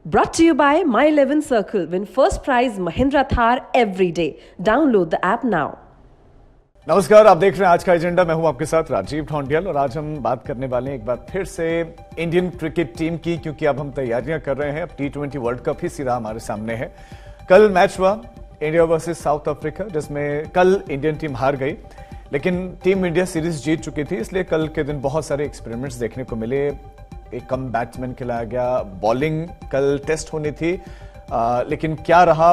Brought to you by My 11 Circle. Win first prize Mahindra Thar every day. Download the app now. नमस्कार, आप देख रहे हैं आज का एजेंडा। मैं हूं आपके साथ राजीव ढोंडियल और आज हम बात करने वाले हैं एक बार फिर से इंडियन क्रिकेट टीम की, क्योंकि अब हम तैयारियां कर रहे हैं। अब T20 वर्ल्ड कप ही सीधा हमारे सामने है। कल मैच हुआ इंडिया वर्सेस साउथ अफ्रीका, जिसमें कल इंडियन टीम हार गई, लेकिन टीम इंडिया सीरीज जीत चुकी थी। इसलिए कल के दिन बहुत सारे एक्सपेरिमेंट्स देखने को मिले। एक कम बैट्समैन खिलाया गया, बॉलिंग कल टेस्ट होनी थी, लेकिन क्या रहा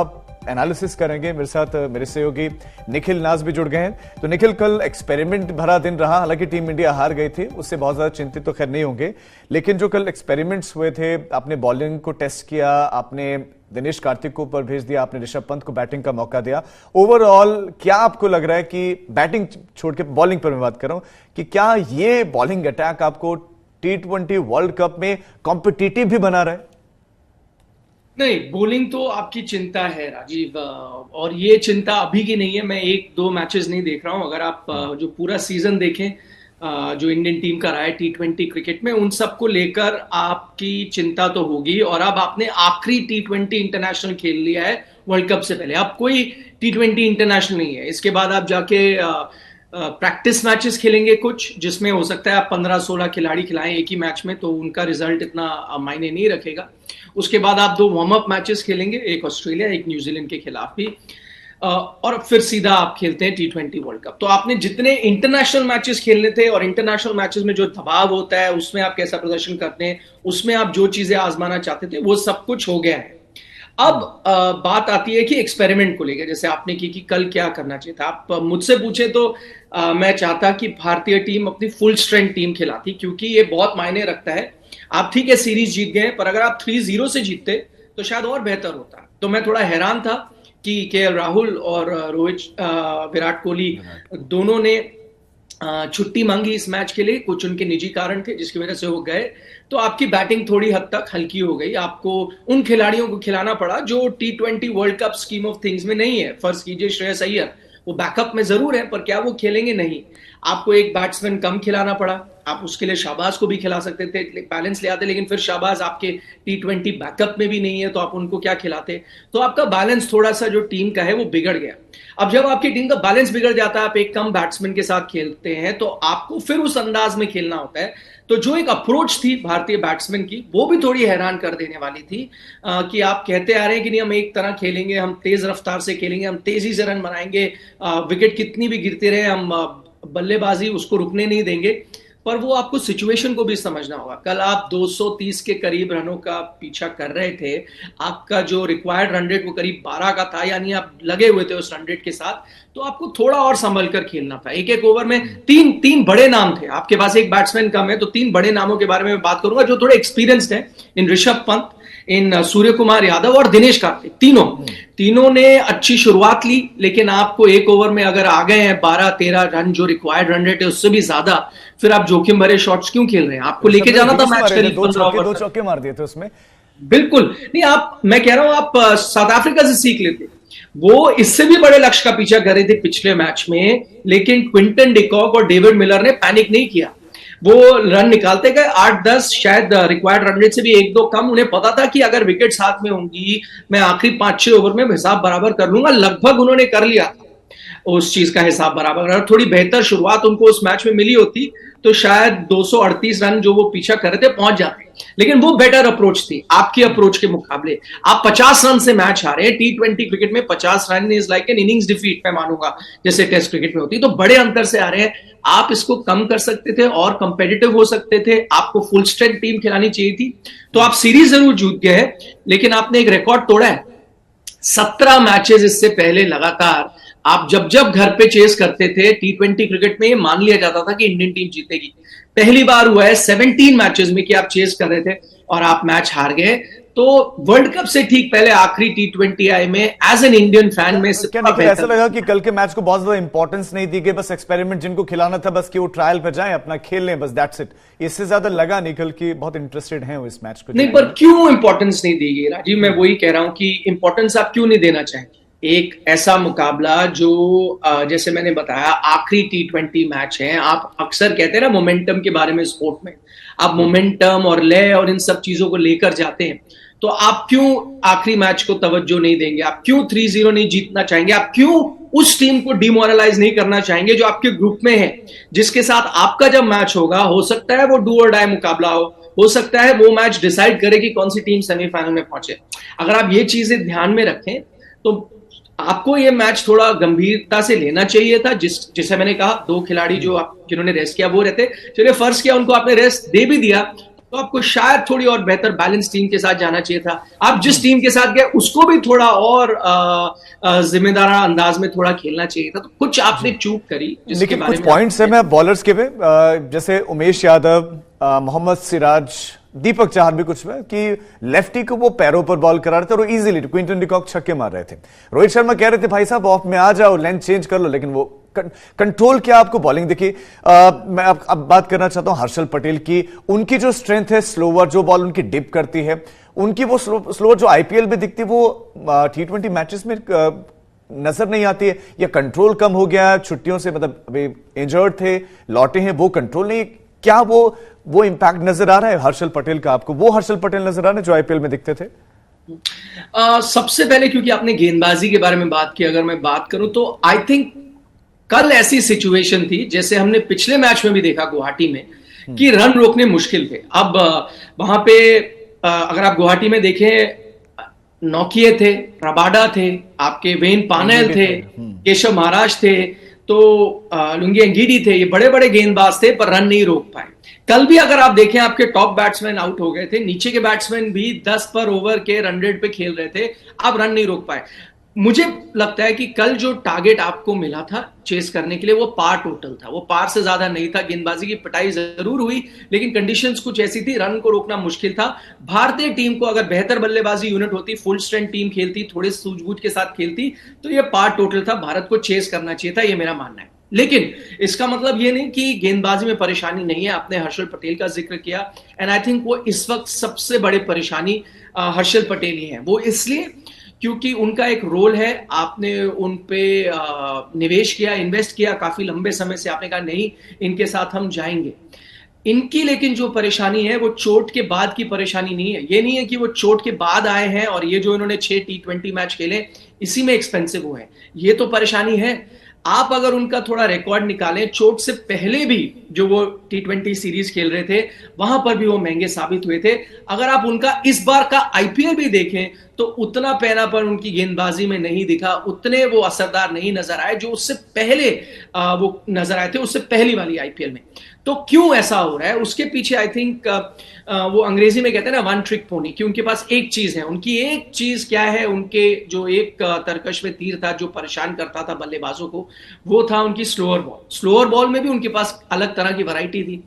एनालिसिस करेंगे। मेरे साथ मेरे सहयोगी निखिल नाज भी जुड़ गए हैं। तो निखिल, कल एक्सपेरिमेंट भरा दिन रहा। हालांकि टीम इंडिया हार गई थी, उससे बहुत ज्यादा चिंतित तो खैर नहीं होंगे, लेकिन जो कल एक्सपेरिमेंट्स हुए थे, आपने बॉलिंग को टेस्ट किया, आपने दिनेश कार्तिक को ऊपर भेज दिया, आपने ऋषभ पंत को बैटिंग का मौका दिया। ओवरऑल क्या आपको लग रहा है कि बैटिंग छोड़ के बॉलिंग पर मैं बात कर रहा हूं, कि क्या ये बॉलिंग अटैक आपको T20 वर्ल्ड कप में कॉम्पिटिटिव भी बना रहा है? नहीं, बॉलिंग तो आपकी चिंता है राजीव, और ये चिंता अभी की नहीं है। मैं एक दो मैचेस नहीं देख रहा हूं। अगर आप जो पूरा सीजन देखें जो इंडियन टीम का रहा है T20 क्रिकेट में, उन सबको लेकर आपकी चिंता तो होगी। और अब आपने आखिरी T20 इंटरनेशनल खेल लिया है वर्ल्ड कप से पहले। अब कोई T20 इंटरनेशनल नहीं है। इसके बाद आप जाके प्रैक्टिस मैचेस खेलेंगे कुछ, जिसमें हो सकता है आप 15-16 खिलाड़ी खिलाएं एक ही मैच में, तो उनका रिजल्ट इतना मायने नहीं रखेगा। उसके बाद आप 2 वार्म अप मैचेस खेलेंगे, एक ऑस्ट्रेलिया एक न्यूजीलैंड के खिलाफ भी, और फिर सीधा आप खेलते हैं T20 वर्ल्ड कप। तो आपने जितने इंटरनेशनल मैचेस खेलने थे, और इंटरनेशनल मैचेस में जो दबाव होता है, उसमें आप कैसा प्रदर्शन करते हैं, उसमें आप जो चीजें आजमाना चाहते थे, वो सब कुछ हो गया है। अब बात आती है कि एक्सपेरिमेंट को लेकर, जैसे आपने कि कल क्या करना चाहिए था। आप मुझसे पूछे तो मैं चाहता कि भारतीय टीम अपनी फुल स्ट्रेंथ टीम खिलाती, क्योंकि ये बहुत मायने रखता है। आप ठीक है सीरीज जीत गए, पर अगर आप 3-0 से जीतते तो शायद और बेहतर होता। तो मैं थोड़ा हैरान था कि KL राहुल और विराट कोहली दोनों ने छुट्टी मांगी इस मैच के लिए। कुछ उनके निजी कारण थे जिसकी वजह से वो गए। तो आपकी बैटिंग थोड़ी हद तक हल्की हो गई। आपको उन खिलाड़ियों को खिलाना पड़ा जो T20 world cup scheme of things में नहीं है। फर्ज कीजिए श्रेयस अय्यर, वो बैकअप में जरूर है, पर क्या वो खेलेंगे? नहीं। आपको एक बैट्समैन कम खिलाना पड़ा। आप उसके लिए शाहबाज को भी खिला सकते थे, बैलेंस ले आते, लेकिन फिर शाहबाज आपके T20 बैकअप में भी नहीं है, तो आप उनको क्या खिलाते? तो आपका बैलेंस थोड़ा सा जो टीम का है वो बिगड़ गया। अब जब आपकी टीम का बैलेंस बिगड़ जाता है, आप एक कम बैट्समैन के साथ खेलते हैं, तो आपको फिर उस अंदाज में खेलना होता है। तो जो एक अप्रोच थी भारतीय बैट्समैन की, वो भी थोड़ी हैरान कर देने वाली थी, कि आप कहते आ रहे हैं कि नहीं हम एक तरह खेलेंगे, हम तेज रफ्तार से खेलेंगे, हम तेजी से रन बनाएंगे, विकेट कितनी भी गिरती रहे हम बल्लेबाजी उसको रुकने नहीं देंगे। पर वो आपको सिचुएशन को भी समझना होगा। कल आप 230 के करीब रनों का पीछा कर रहे थे। आपका जो रिक्वायर्ड रन रेट वो करीब 12 का था, यानी आप लगे हुए थे उस रन रेट के साथ। तो आपको थोड़ा और संभल कर खेलना था। एक एक ओवर में तीन बड़े नाम थे आपके पास। एक बैट्समैन कम है, तो 3 बड़े नामों के बारे में बात करूंगा जो थोड़े एक्सपीरियंस्ड हैं, इन ऋषभ पंत, इन सूर्य कुमार यादव और दिनेश कार्तिक। तीनों ने अच्छी शुरुआत ली, लेकिन आपको एक ओवर में अगर आ गए हैं 12-13 रन, जो रिक्वायर्ड रन रेट है उससे भी ज्यादा, फिर आप जोखिम भरे शॉट्स क्यों खेल रहे हैं? आपको लेके जाना था मैच करीब 15 ओवर। 2 चौके मार दिए थे उसमें। बिल्कुल नहीं। मैं कह रहा हूं आप साउथ अफ्रीका से सीख लेते। वो इससे भी बड़े लक्ष्य का पीछा कर रहे थे पिछले मैच में, लेकिन क्विंटन डिकॉक और डेविड मिलर ने पैनिक नहीं किया। वो रन निकालते गए, 8-10, शायद रिक्वायर्ड रन रेट से भी 1-2 कम। उन्हें पता था कि अगर विकेट्स हाथ में होंगी, मैं आखिरी 5-6 ओवर में हिसाब बराबर कर लूंगा। लगभग उन्होंने कर लिया था उस चीज का हिसाब बराबर। अगर थोड़ी बेहतर शुरुआत उनको उस मैच में मिली होती, तो शायद 238 रन जो वो पीछा कर रहे थे पहुंच जाते। लेकिन वो बेटर अप्रोच थी आपकी अप्रोच के मुकाबले। आप 50 रन से मैच हारे हैं। T20 क्रिकेट में 50 run is like an innings defeat, मैं मानूंगा, जैसे टेस्ट क्रिकेट में होती। तो बड़े अंतर से आ रहे हैं। आप इसको कम कर सकते थे और कंपेटिटिव हो सकते थे। आपको फुल स्ट्रेंथ टीम खिलानी चाहिए थी। तो आप सीरीज जरूर जीत गए, लेकिन आपने एक रिकॉर्ड तोड़ा है। 17 मैचेस इससे पहले लगातार आप जब घर पे चेस करते थे T20 क्रिकेट में, मान लिया जाता था कि इंडियन टीम जीतेगी। पहली बार हुआ है 17 मैचेस में कि आप चेस कर रहे थे और आप मैच हार गए। तो वर्ल्ड कप से ठीक पहले आखिरी T20 आई में एज एन इंडियन फैन में ऐसा लगा कि कल के मैच को बहुत ज्यादा इंपॉर्टेंस नहीं दी गई, बस एक्सपेरिमेंट जिनको खिलाना था बस कि वो ट्रायल पे जाएं, अपना खेल लें, बस दैट्स इट। इससे ज्यादा लगा नहीं कल की बहुत इंटरेस्टेड हैं वो इस मैच को। नहीं, पर क्यों इंपॉर्टेंस नहीं दी गई राजीव? मैं वही कह रहा हूं कि इंपॉर्टेंस आप क्यों नहीं देना चाहेंगे? एक ऐसा मुकाबला जो जैसे मैंने बताया आखिरी T20 मैच है। आप अक्सर कहते हैं ना मोमेंटम के बारे में स्पोर्ट में, आप मोमेंटम और लय और इन सब चीजों को लेकर जाते हैं। तो आप क्यों आखिरी मैच को तवज्जो नहीं देंगे? आप क्यों 3-0 नहीं जीतना चाहेंगे? आप क्यों उस टीम को डिमोरलाइज नहीं करना चाहेंगे जो आपके ग्रुप में है, जिसके साथ आपका जब मैच होगा, हो सकता है वो डू और डाई मुकाबला हो सकता है वो मैच डिसाइड करे कि कौन सी टीम सेमीफाइनल में पहुंचे। अगर आप ये चीजें ध्यान में रखें तो आपको ये मैच थोड़ा गंभीरता से लेना चाहिए था। जिसे मैंने कहा, दो खिलाड़ी जिन्होंने रेस्ट किया वो रहते, चलिए फर्ज किया उनको आपने रेस्ट दे भी दिया, तो आपको शायद थोड़ी और बेहतर बैलेंस टीम के साथ जाना चाहिए था। आप जिस टीम के साथ गए उसको भी थोड़ा और जिम्मेदार अंदाज में थोड़ा खेलना चाहिए था। तो कुछ आपने चूक करी। लेकिन कुछ पॉइंट्स है मैं बॉलर्स के पे, जैसे उमेश यादव, मोहम्मद सिराज, दीपक चाहर भी कुछ में कि लेफ्टी को वो पैरों पर बॉल करा रहे थे और वो इजीली क्विंटन डिकॉक छक्के मार रहे थे। रोहित शर्मा कह रहे थे भाई साहब ऑफ में आ जाओ, लेंथ चेंज कर लो, लेकिन वो कंट्रोल क्या आपको बॉलिंग देखी। मैं अब बात करना चाहता हूं हर्षल पटेल की। उनकी जो स्ट्रेंथ है, स्लोवर जो बॉल उनकी डिप करती है, उनकी वो स्लोवर जो आईपीएल में दिखती है वो T20 मैचेस में नजर नहीं आती है, या कंट्रोल कम हो गया छुट्टियों से, मतलब अभी इंजर्ड थे, लौटे हैं, वो कंट्रोल नहीं। क्या वो इंपैक्ट नजर आ रहा है हर्षल पटेल का आपको? वो हर्षल पटेल नजर आ रहे हैं जो आईपीएल में दिखते थे? सबसे पहले क्योंकि आपने गेंदबाजी के बारे में बात की, अगर मैं बात करूं तो आई थिंक कल ऐसी सिचुएशन थी जैसे हमने पिछले मैच में भी देखा गुवाहाटी में, कि रन रोकने मुश्किल थे। अब वहां पे अगर आप गुवाहाटी में देखें, नौकिए थे, रबाडा थे, आपके वेन पानेल थे, केशव महाराज थे, तो लुंगी अंगीडी थे, ये बड़े बड़े गेंदबाज थे पर रन नहीं रोक पाए। कल भी अगर आप देखें आपके टॉप बैट्समैन आउट हो गए थे, नीचे के बैट्समैन भी 10 पर ओवर के रन रेट पे खेल रहे थे, आप रन नहीं रोक पाए। मुझे लगता है कि कल जो टारगेट आपको मिला था चेस करने के लिए वो पार टोटल था, वो पार से ज्यादा नहीं था। गेंदबाजी की पिटाई जरूर हुई लेकिन कंडीशंस कुछ ऐसी थी, रन को रोकना मुश्किल था। भारतीय टीम को अगर बेहतर बल्लेबाजी यूनिट होती, फुल स्ट्रेंथ टीम खेलती, थोड़े सूझबूझ के साथ खेलती, तो ये पार टोटल था, भारत को चेस करना चाहिए था, ये मेरा मानना है। लेकिन इसका मतलब ये नहीं कि गेंदबाजी में परेशानी नहीं है। आपने हर्षल पटेल का जिक्र किया, एंड आई थिंक वो इस वक्त सबसे बड़ी परेशानी हर्षल पटेल ही है। वो इसलिए क्योंकि उनका एक रोल है, आपने उन पे निवेश किया, इन्वेस्ट किया काफी लंबे समय से, आपने कहा नहीं इनके साथ हम जाएंगे। इनकी लेकिन जो परेशानी है वो चोट के बाद की परेशानी नहीं है। ये नहीं है कि वो चोट के बाद आए हैं और ये जो इन्होंने 6 T20 मैच खेले इसी में एक्सपेंसिव हुए हैं, ये तो परेशानी है। आप अगर उनका थोड़ा रिकॉर्ड निकालें, चोट से पहले भी जो वो T20 सीरीज खेल रहे थे वहां पर भी वो महंगे साबित हुए थे। अगर आप उनका इस बार का आईपीएल भी देखें तो उतना पैनापन उनकी गेंदबाजी में नहीं दिखा, उतने वो असरदार नहीं नजर आए जो उससे पहले वो नजर आए थे, उससे पहली वाली आईपीएल में। तो क्यों ऐसा हो रहा है उसके पीछे आई थिंक वो अंग्रेजी में कहते हैं ना वन ट्रिक पोनी, कि उनके पास एक चीज है। उनकी एक चीज क्या है? उनके जो एक तरकश में तीर था जो परेशान करता था बल्लेबाजों को, वो था उनकी स्लोअर बॉल। स्लोअर बॉल में भी उनके पास अलग तरह की वैरायटी थी।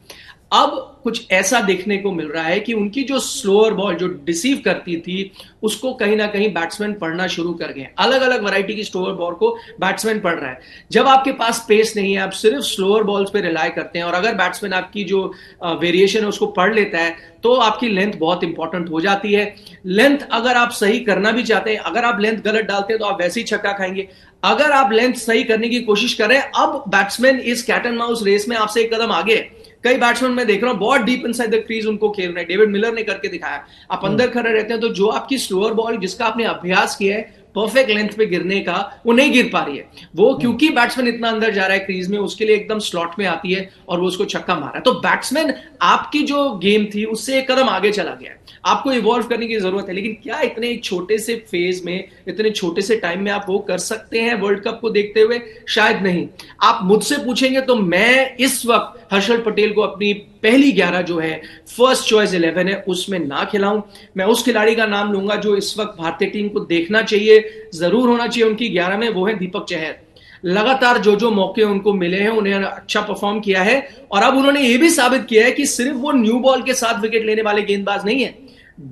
अब कुछ ऐसा देखने को मिल रहा है कि उनकी जो स्लोअर बॉल जो डिसीव करती थी उसको कहीं ना कहीं बैट्समैन पढ़ना शुरू कर गए। अलग अलग वैरायटी की स्लोअर बॉल को बैट्समैन पढ़ रहा है। जब आपके पास पेस नहीं है, आप सिर्फ स्लोअर बॉल्स पे रिलाय करते हैं, और अगर बैट्समैन आपकी जो वेरिएशन है उसको पढ़ लेता है तो आपकी लेंथ बहुत इंपॉर्टेंट हो जाती है। लेंथ अगर आप सही करना भी चाहते हैं, अगर आप लेंथ गलत डालते हैं तो आप वैसे ही छक्का खाएंगे। अगर आप लेंथ सही करने की कोशिश कर रहे हैं, अब बैट्समैन इस कैट एंड माउस रेस में आपसे एक कदम आगे है। कई बैट्समैन मैं देख रहा हूं बहुत डीप इनसाइड द क्रीज उनको खेल रहे हैं, डेविड मिलर ने करके दिखाया। आप अंदर खड़े रहते हैं तो जो आपकी स्लोअर बॉल जिसका आपने अभ्यास किया है परफेक्ट लेंथ पे गिरने का, वो नहीं गिर पा रही है। वो क्योंकि बैट्समैन इतना अंदर जा रहा है क्रीज में, उसके लिए एकदम स्लॉट में आती है और वो उसको छक्का मारा है। तो बैट्समैन आपकी जो गेम थी उससे एक कदम आगे चला गया है। आपको इवॉल्व करने की जरूरत है, लेकिन क्या इतने एक छोटे से फेज में, इतने छोटे से टाइम में आप वो कर सकते हैं वर्ल्ड कप को देखते हुए? शायद नहीं। आप मुझसे पूछेंगे तो मैं इस वक्त हर्षल पटेल को अपनी पहली 11 जो है फर्स्ट चॉइस 11 है उसमें ना खिलाऊं। मैं उस खिलाड़ी का नाम लूंगा जो इस वक्त भारतीय टीम को देखना चाहिए, जरूर होना चाहिए उनकी 11 में, वो है दीपक चहर। लगातार जो मौके उनको मिले हैं उन्हें अच्छा परफॉर्म किया है, और अब उन्होंने यह भी साबित किया है कि सिर्फ वो न्यू बॉल के साथ विकेट लेने वाले गेंदबाज नहीं है,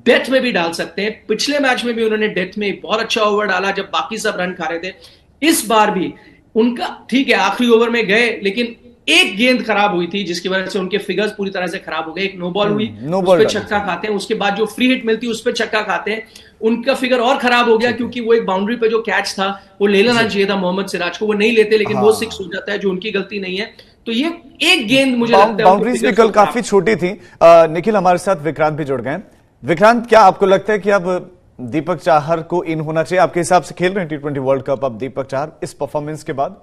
डेथ में भी डाल सकते हैं। पिछले मैच में भी उन्होंने डेथ में एक बहुत अच्छा ओवर डाला जब बाकी सब रन खा रहे थे। इस बार भी उनका ठीक है, आखिरी ओवर में गए लेकिन एक गेंद खराब हुई थी जिसकी वजह से उनके फिगर्स पूरी तरह से खराब हो गए। एक नो बॉल हुई, उस पे छक्का खाते हैं, उसके बाद जो फ्री हिट मिलती है उस पे छक्का खाते हैं, उनका फिगर और खराब हो गया क्योंकि वो एक बाउंड्री पे जो कैच था वो ले लेना चाहिए था मोहम्मद सिराज को, वो नहीं लेते, लेकिन वो 6 हो जाता है जो उनकी गलती नहीं है। तो ये एक गेंद मुझे लगता है बाउंड्रीज भी कल काफी छोटी थी। निखिल हमारे साथ विक्रांत भी जुड़ गए। विक्रांत, क्या आपको लगता है कि अब दीपक चाहर को इन होना चाहिए? आपके हिसाब से खेल रहे हैं T20 वर्ल्ड कप अब दीपक चाहर इस परफॉर्मेंस के बाद?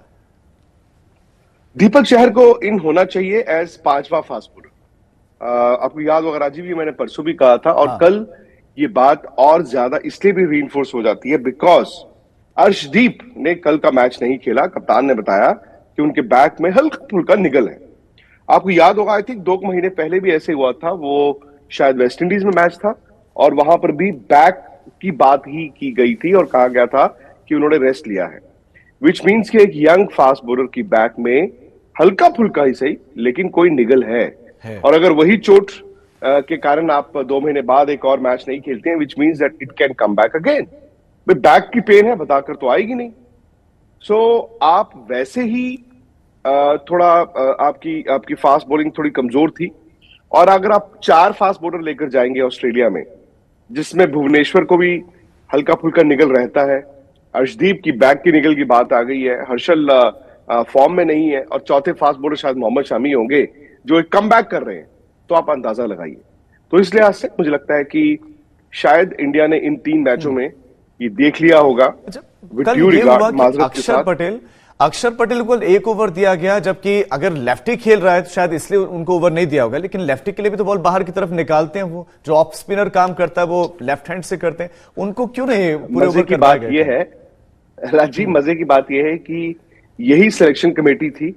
दीपक चहर को इन होना चाहिए एज पांचवा फास्ट बॉलर। आपको याद होगा राजीव, ये मैंने परसों भी कहा था और कल ये बात और ज्यादा इसलिए भी रीइंफोर्स हो जाती है बिकॉज अर्शदीप ने कल का मैच नहीं खेला। कप्तान ने बताया कि उनके बैक में हल्का फुल्का निगल है। आपको याद होगा, आई थिंक 2 महीने पहले भी ऐसे हुआ था, वो शायद वेस्ट इंडीज में मैच था और वहां पर भी बैक की बात ही की गई थी और कहा गया था कि उन्होंने रेस्ट लिया है, विच मीन्स कि एक यंग फास्ट बॉलर की बैक में हल्का फुल्का ही सही लेकिन कोई निगल है। और अगर वही चोट के कारण आप 2 महीने बाद एक और मैच नहीं खेलते हैं, which means that it can come back again. Back की पेन है, बताकर तो आएगी नहीं। सो आप वैसे ही थोड़ा आपकी फास्ट बॉलिंग थोड़ी कमजोर थी और अगर आप 4 फास्ट बॉलर लेकर जाएंगे ऑस्ट्रेलिया में, जिसमें भुवनेश्वर को भी हल्का फुल्का निगल रहता है, अर्शदीप की बैक की निगल की बात आ गई है, हर्षल फॉर्म में नहीं है और चौथे फास्ट बॉलर शायद मोहम्मद शमी होंगे जो एक कम बैक कर रहे हैं, तो आप अंदाजा लगाइए। तो इस लिहाज से मुझे लगता है कि शायद इंडिया ने इन 3 मैचों में ये देख लिया होगा। कल ये हुआ कि अक्षर पटेल को 1 ओवर दिया गया, जबकि अगर लेफ्टी खेल रहा है तो शायद इसलिए उनको ओवर नहीं दिया होगा, लेकिन लेफ्टी के लिए भी तो बॉल बाहर की तरफ निकालते हैं। वो जो ऑफ स्पिनर काम करता है वो लेफ्ट हैंड से करते हैं, उनको क्यों नहीं पूरे ओवर की बात ये है राजीव, मजे की बात यह है कि यही सिलेक्शन कमेटी थी।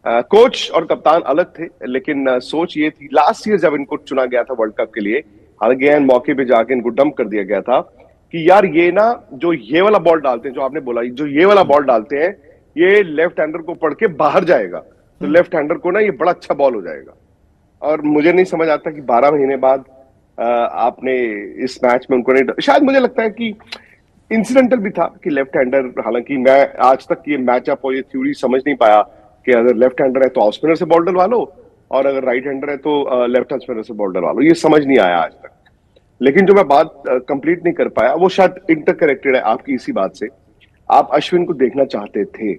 कोच और कप्तान अलग थे, लेकिन सोच ये थी लास्ट ईयर जब इनको चुना गया था वर्ल्ड कप के लिए, हालांकि मौके पे जाके इनको डंप कर दिया गया था कि यार ये ना जो ये वाला बॉल डालते हैं, जो आपने बोला जो ये वाला बॉल डालते हैं, ये लेफ्ट हैंडर को पढ़ के बाहर जाएगा तो लेफ्ट हैंडर को ना ये बड़ा अच्छा बॉल हो जाएगा। और मुझे नहीं समझ आता कि 12 महीने बाद आपने इस मैच में उनको नहीं, शायद मुझे लगता है कि इंसिडेंटल भी था कि लेफ्ट हैंडर, हालांकि मैं आज तक ये मैचअप और ये थ्योरी समझ नहीं पाया कि अगर लेफ्ट हैंडर है तो ऑफ स्पिनर से बॉल डलवा लो और अगर राइट हैंडर है तो लेफ्ट हैंड स्पिनर से बॉल डलवा लो, ये समझ नहीं आया आज तक। लेकिन जो मैं बात कंप्लीट नहीं कर पाया वो शायद इंटरकनेक्टेड है आपकी इसी बात से। आप अश्विन को देखना चाहते थे,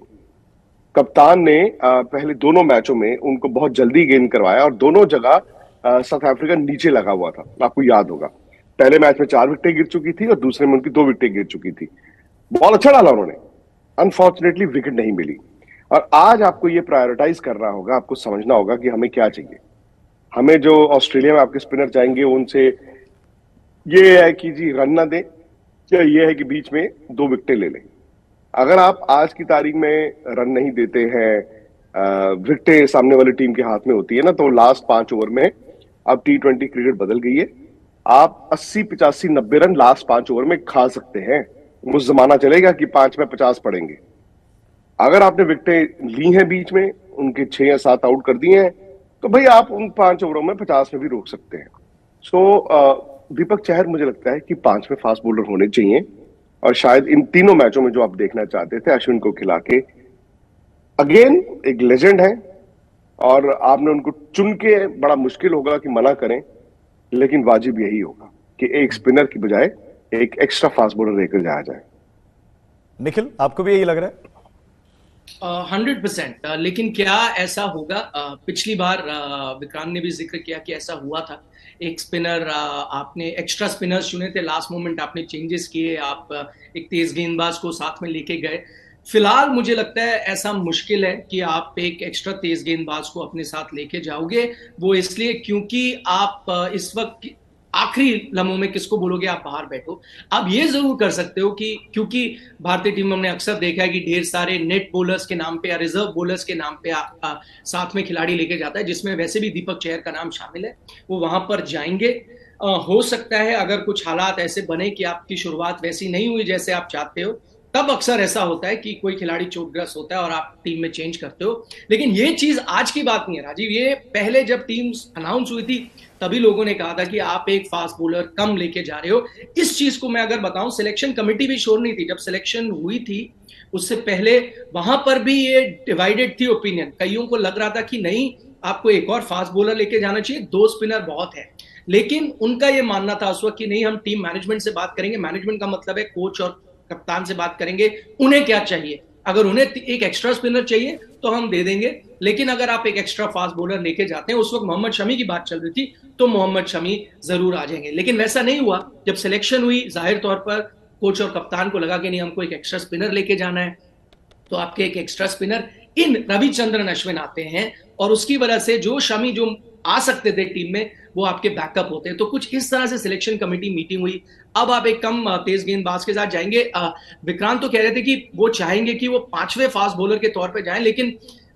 कप्तान ने पहले दोनों मैचों में उनको बहुत जल्दी गेंद करवाया और दोनों जगह साउथ अफ्रीका नीचे लगा हुआ था। आपको याद होगा पहले मैच में 4 विकेटें गिर चुकी थी और दूसरे में उनकी 2 विकेटें गिर चुकी थी। बॉल अच्छा डाला उन्होंने, अनफॉर्चुनेटली विकेट नहीं मिली। और आज आपको ये प्रायोरिटाइज करना होगा, आपको समझना होगा कि हमें क्या चाहिए। हमें जो ऑस्ट्रेलिया में आपके स्पिनर जाएंगे उनसे ये है कि जी रन ना दें, या ये है कि बीच में 2 विकेटें ले लें। अगर आप आज की तारीख में रन नहीं देते हैं, विकेटें सामने वाली टीम के हाथ में होती है ना, तो लास्ट 5 ओवर में, अब T20 क्रिकेट बदल गई है, आप 80, 85, 90 रन लास्ट 5 ओवर में खा सकते हैं। वो जमाना चलेगा कि 5 में 50 पड़ेंगे। अगर आपने विकेटें ली हैं बीच में, उनके 6 या 7 आउट कर दिए हैं, तो भाई आप उन 5 ओवरों में 50 में भी रोक सकते हैं। सो दीपक चहर मुझे लगता है कि 5वें फास्ट बॉलर होने चाहिए और शायद इन तीनों मैचों में जो आप देखना चाहते थे अश्विन को खिला के, अगेन एक लेजेंड है और आपने उनको चुन के, बड़ा मुश्किल होगा कि मना करें, लेकिन वाजिब यही होगा कि एक स्पिनर की बजाय एक एक्स्ट्रा फास्ट बॉलर लेकर जाया जाए। निखिल, आपको भी यही लग रहा है? 100%। लेकिन क्या ऐसा होगा? पिछली बार विक्रांत ने भी जिक्र किया कि ऐसा हुआ था। एक स्पिनर, आपने एक्स्ट्रा स्पिनर्स चुने थे, लास्ट मोमेंट आपने चेंजेस किए, आप एक तेज गेंदबाज को साथ में लेके गए। फिलहाल मुझे लगता है ऐसा मुश्किल है कि आप एक एक्स्ट्रा तेज गेंदबाज को अपने साथ लेके जाओगे। वो इसलिए क्योंकि आप इस वक्त आखिरी लम्हों में किसको बोलोगे आप बाहर बैठो। आप ये जरूर कर सकते हो कि क्योंकि भारतीय टीम में हमने अक्सर देखा है कि ढेर सारे नेट बॉलर्स के नाम पे या रिजर्व बॉलर्स के नाम पे साथ में खिलाड़ी लेके जाता है, जिसमें वैसे भी दीपक चहर का नाम शामिल है। वो वहां पर जाएंगे। हो सकता है अगर कुछ हालात ऐसे बने कि आपकी शुरुआत वैसी नहीं हुई जैसे आप चाहते हो, तब अक्सर ऐसा होता है कि कोई खिलाड़ी चोटग्रस्त होता है और आप टीम में चेंज करते हो। लेकिन ये चीज आज की बात नहीं है राजीव, ये पहले जब टीम अनाउंस हुई थी तभी लोगों ने कहा था कि आप एक फास्ट बॉलर कम लेके जा रहे हो। इस चीज को मैं अगर बताऊं, सिलेक्शन कमेटी भी श्योर नहीं थी जब सिलेक्शन हुई थी। उससे पहले वहां पर भी ये डिवाइडेड थी ओपिनियन। कईयों को लग रहा था कि नहीं, आपको एक और फास्ट बॉलर लेके जाना चाहिए, 2 स्पिनर बहुत है। लेकिन उनका यह मानना था उस वक्त कि नहीं, हम टीम मैनेजमेंट से बात करेंगे। मैनेजमेंट का मतलब है कोच और कप्तान से बात करेंगे, उन्हें क्या चाहिए। अगर उन्हें एक एक्स्ट्रा स्पिनर चाहिए तो हम दे देंगे, लेकिन अगर आप एक एक्स्ट्रा फास्ट बॉलर लेके जाते हैं, उस वक्त मोहम्मद शमी की बात चल रही थी, तो मोहम्मद शमी जरूर आ जाएंगे। लेकिन वैसा नहीं हुआ। जब सिलेक्शन हुई, जाहिर तौर पर कोच और कप्तान को लगा कि नहीं, हमको एक एक्स्ट्रा स्पिनर लेके जाना है, तो आपके एक एक्स्ट्रा स्पिनर इन रविचंद्रन अश्विन आते हैं, और उसकी वजह से जो शमी जो आ सकते थे टीम में, वो आपके बैकअप होते हैं। तो कुछ इस तरह से सिलेक्शन कमेटी मीटिंग हुई। अब आप एक कम तेज गेंदबाज के साथ जाएंगे। विक्रांत तो कह रहे थे कि वो चाहेंगे कि वो 5वें फास्ट बॉलर के तौर पे जाएं, लेकिन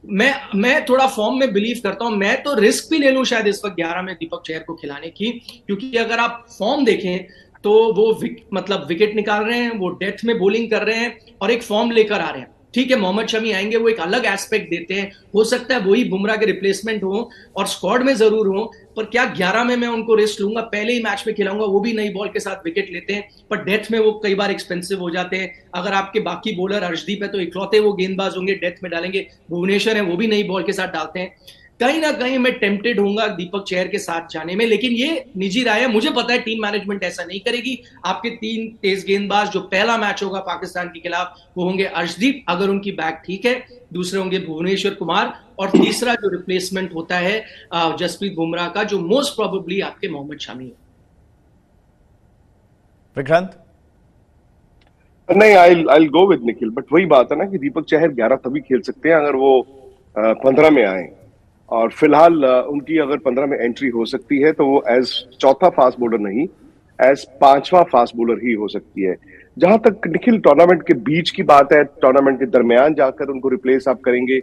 मैं थोड़ा फॉर्म में बिलीव करता हूं। मैं तो रिस्क भी ले लूं शायद इस वक्त 11 में दीपक चहर को खिलाने की, क्योंकि अगर आप फॉर्म देखें तो वो मतलब विकेट निकाल रहे हैं, वो डेथ में बॉलिंग कर रहे हैं और एक फॉर्म लेकर आ रहे हैं। ठीक है, मोहम्मद शमी आएंगे, वो एक अलग एस्पेक्ट देते हैं, हो सकता है वही बुमराह के रिप्लेसमेंट हो और स्क्वाड में जरूर हो, पर क्या 11 में मैं उनको रिस्क लूंगा? पहले ही मैच में खिलाऊंगा, वो भी नई बॉल के साथ विकेट लेते हैं, पर डेथ में वो कई बार एक्सपेंसिव हो जाते हैं। अगर आपके बाकी बॉलर अर्शदीप है तो इकलौते वो गेंदबाज होंगे डेथ में डालेंगे, भुवनेश्वर है वो भी नई बॉल के साथ डालते हैं। कहीं ना कहीं मैं टेम्पटेड होऊंगा दीपक चहर के साथ जाने में, लेकिन ये निजी राय है। मुझे पता है टीम मैनेजमेंट ऐसा नहीं करेगी। आपके 3 तेज गेंदबाज, जो पहला मैच होगा पाकिस्तान के खिलाफ, वो होंगे अर्शदीप, अगर उनकी बैक ठीक है, दूसरे होंगे भुवनेश्वर कुमार, और तीसरा जो रिप्लेसमेंट होता है जसप्रीत बुमराह का, जो मोस्ट प्रोबेबली आपके मोहम्मद शमी है। विक्रांत? नहीं, आई गो विद निखिल, बट वही बात है ना कि दीपक चहर 11 तभी खेल सकते हैं अगर वो 15 में आए, और फिलहाल उनकी अगर 15 में एंट्री हो सकती है तो वो एज चौथा फास्ट बॉलर नहीं, एज 5वां फास्ट बॉलर ही हो सकती है। जहां तक निखिल टूर्नामेंट के बीच की बात है, टूर्नामेंट के दरमियान जाकर उनको रिप्लेस आप करेंगे,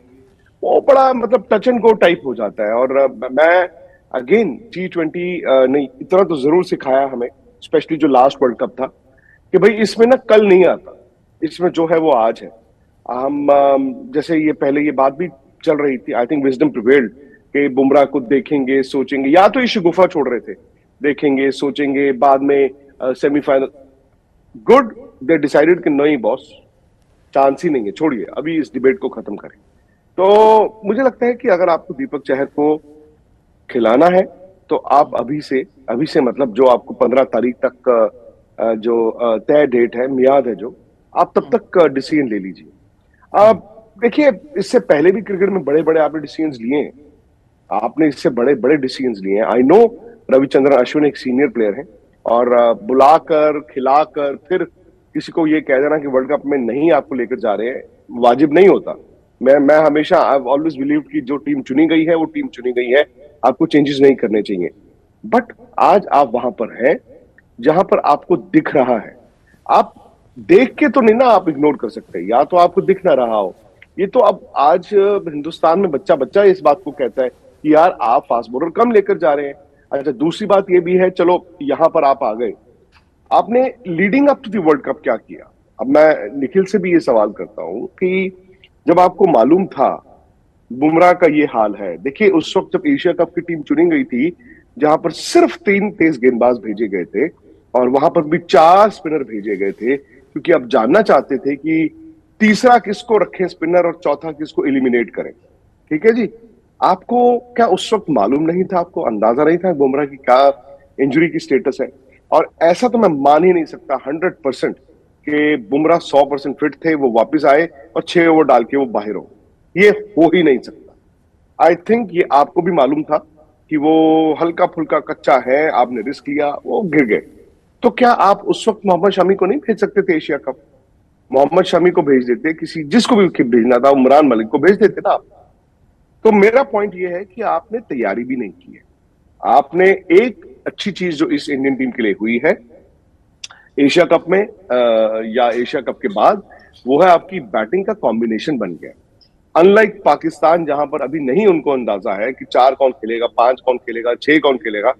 वो बड़ा मतलब टच एंड गो टाइप हो जाता है। और मैं अगेन T20 नहीं, इतना तो जरूर सिखाया हमें, स्पेशली जो लास्ट वर्ल्ड कप था, कि भाई इसमें ना कल नहीं आता, इसमें जो है वो आज है। हम जैसे ये पहले ये बात भी चल रही थी, आई थिंक विजडम प्रिवेल्ड, कि बुमराह को देखेंगे सोचेंगे, या तो इशू गुफा छोड़ रहे थे, देखेंगे सोचेंगे, बाद में सेमीफाइनल। गुड, दे डिसाइडेड कि नहीं बॉस, चांस ही नहीं है, छोड़िए अभी इस डिबेट को खत्म करें। तो मुझे लगता है कि अगर आपको दीपक चहर को खिलाना है तो आप अभी से मतलब जो आपको 15 तारीख तक जो तय डेट है, मियाद है जो, आप तब तक डिसीजन ले लीजिए। आप देखिए, इससे पहले भी क्रिकेट में बड़े बड़े आपने डिसीजंस लिए हैं, आपने इससे बड़े बड़े डिसीजंस लिए हैं। आई नो रविचंद्रन अश्विन एक सीनियर प्लेयर है, और बुलाकर खिलाकर फिर किसी को ये कह देना कि वर्ल्ड कप में नहीं आपको लेकर जा रहे हैं, वाजिब नहीं होता। मैं हमेशा आई ऑलवेज बिलीव कि जो टीम चुनी गई है वो टीम चुनी गई है, आपको चेंजेस नहीं करने चाहिए। बट आज आप वहां पर हैं जहां पर आपको दिख रहा है, आप देख के तो नहीं ना आप इग्नोर कर सकते, या तो आपको दिख ना रहा हो। ये तो अब आज हिंदुस्तान में बच्चा बच्चा इस बात को कहता है कि यार आप फास्ट बॉलर कम लेकर जा रहे हैं। अच्छा, दूसरी बात ये भी है, चलो यहां पर आप आ गए, आपने leading up to the world cup क्या किया? अब मैं निखिल से भी ये सवाल करता हूं कि जब आपको मालूम था बुमराह का ये हाल है, देखिए उस वक्त जब एशिया कप की टीम चुनी गई थी, जहां पर सिर्फ 3 तेज गेंदबाज भेजे गए थे, और वहां पर भी 4 स्पिनर भेजे गए थे, क्योंकि आप जानना चाहते थे कि तीसरा किसको रखें स्पिनर और चौथा किसको एलिमिनेट करें। ठीक है जी, आपको क्या उस वक्त मालूम नहीं था, आपको अंदाजा नहीं था बुमराह की क्या इंजरी की स्टेटस है? और ऐसा तो मैं मान ही नहीं सकता 100% कि बुमराह 100% फिट थे, वो वापस आए और 6 ओवर डाल के वो बाहर हो, ये हो ही नहीं सकता। आई थिंक ये आपको भी मालूम था कि वो हल्का फुल्का कच्चा है, आपने रिस्क लिया, वो गिर गए। तो क्या आप उस वक्त मोहम्मद शमी को नहीं भेज सकते थे एशिया कप? मोहम्मद शमी को भेज देते, किसी जिसको भी भेजना था, उमरान मलिक को भेज देते ना आप। तो मेरा पॉइंट ये है कि आपने तैयारी भी नहीं की है। आपने एक अच्छी चीज जो इस इंडियन टीम के लिए हुई है एशिया कप में या एशिया कप के बाद, वो है आपकी बैटिंग का कॉम्बिनेशन बन गया। अनलाइक पाकिस्तान, जहां पर अभी नहीं उनको अंदाजा है कि 4 कौन खेलेगा, 5 कौन खेलेगा, 6 कौन खेलेगा,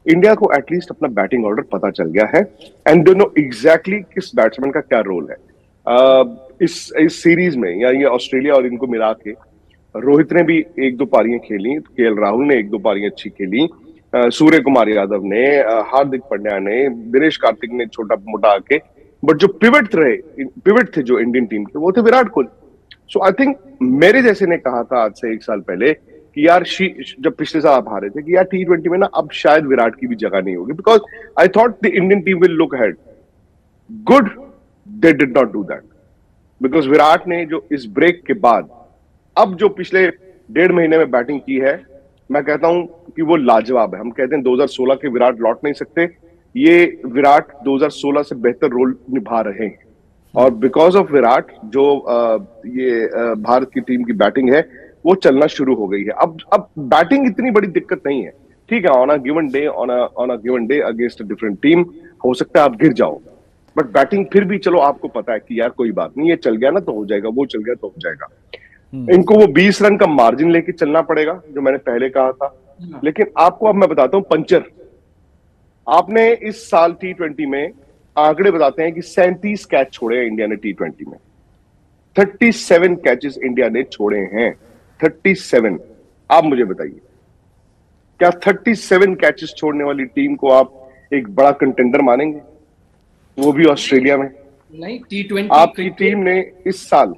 इंडिया को एटलीस्ट अपना बैटिंग ऑर्डर पता चल गया है, एंड दे नो एग्जैक्टली किस बैट्समैन का क्या रोल है। इस सीरीज में या ये ऑस्ट्रेलिया और इनको मिला के रोहित ने भी 1-2 पारियां खेली, केएल राहुल ने 1-2 पारियां अच्छी खेली, सूर्य कुमार यादव ने, हार्दिक पांड्या ने, दिनेश कार्तिक ने छोटा मोटा आके, बट जो पिवट थे जो इंडियन टीम के, वो थे विराट कोहली। सो आई थिंक मेरे जैसे ने कहा था आज से 1 साल पहले कि यार जब पिछले साल आप हारे थे कि यार T20 में ना अब शायद विराट की भी जगह नहीं होगी, because I thought the Indian team will look ahead. Good, they did not do that. Because Virat ने जो इस ब्रेक के बाद अब जो पिछले 1.5 महीने में बैटिंग की है, मैं कहता हूं कि वो लाजवाब है। हम कहते हैं 2016 के विराट लौट नहीं सकते, ये विराट 2016 से बेहतर रोल निभा रहे हैं। और बिकॉज ऑफ विराट जो भारत की टीम की बैटिंग है वो चलना शुरू हो गई है। अब बैटिंग इतनी बड़ी दिक्कत नहीं है, ठीक है, on a given day against a different team हो सकता है आप गिर जाओ, बट बैटिंग फिर भी चलो आपको पता है कि यार कोई बात नहीं, ये चल गया ना तो हो जाएगा, वो चल गया तो हो जाएगा। इनको वो 20 रन का मार्जिन लेके चलना पड़ेगा जो मैंने पहले कहा था। लेकिन आपको अब मैं बताता हूं पंचर, आपने इस साल T20 में आंकड़े बताते हैं कि 37 कैच छोड़े हैं इंडिया ने T20 में। 37 कैचेस इंडिया ने छोड़े हैं, 37। आप मुझे बताइए, क्या 37 कैचेस छोड़ने वाली टीम को आप एक बड़ा कंटेंडर मानेंगे, वो भी ऑस्ट्रेलिया में? नहीं, T20 आपकी टीम ने इस साल